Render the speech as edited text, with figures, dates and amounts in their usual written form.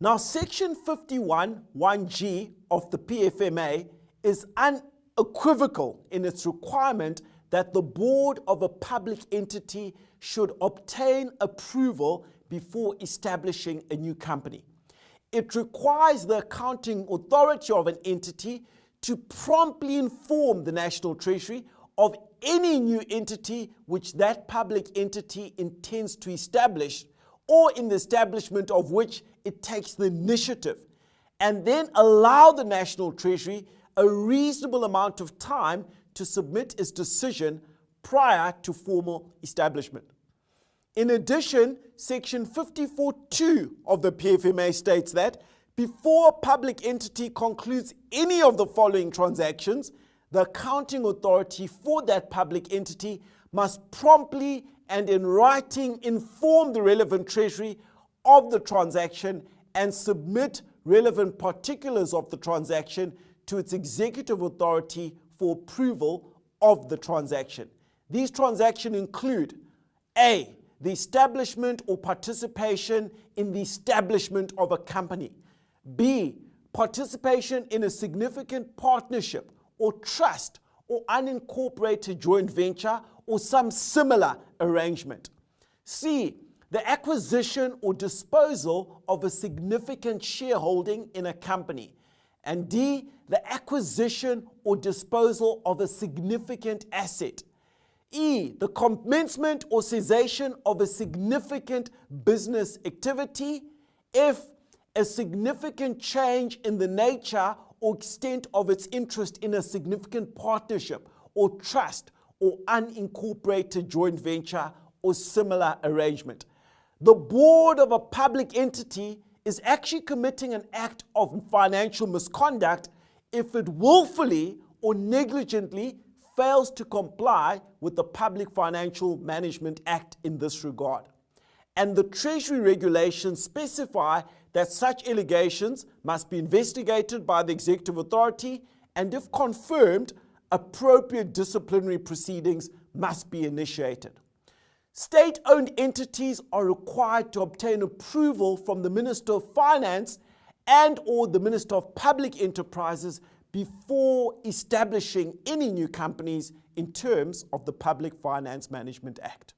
Now, Section 51(1)(g) of the PFMA is unequivocal in its requirement that the board of a public entity should obtain approval before establishing a new company. It requires the accounting authority of an entity to promptly inform the National Treasury of any new entity which that public entity intends to establish, or in the establishment of which it takes the initiative, and then allow the National Treasury a reasonable amount of time to submit its decision prior to formal establishment. In addition, Section 54(2) of the PFMA states that before a public entity concludes any of the following transactions, the accounting authority for that public entity must promptly and in writing inform the relevant treasury of the transaction and submit relevant particulars of the transaction to its executive authority for approval of the transaction. These transactions include A, the establishment or participation in the establishment of a company. B, participation in a significant partnership or trust or unincorporated joint venture or some similar arrangement. C, the acquisition or disposal of a significant shareholding in a company. And D, the acquisition or disposal of a significant asset. E, the commencement or cessation of a significant business activity. F, a significant change in the nature or extent of its interest in a significant partnership or trust or unincorporated joint venture or similar arrangement. The board of a public entity is actually committing an act of financial misconduct if it willfully or negligently fails to comply with the Public Financial Management Act in this regard. And the Treasury regulations specify that such allegations must be investigated by the executive authority, and if confirmed, appropriate disciplinary proceedings must be initiated. State-owned entities are required to obtain approval from the Minister of Finance and/or the Minister of Public Enterprises before establishing any new companies in terms of the Public Finance Management Act.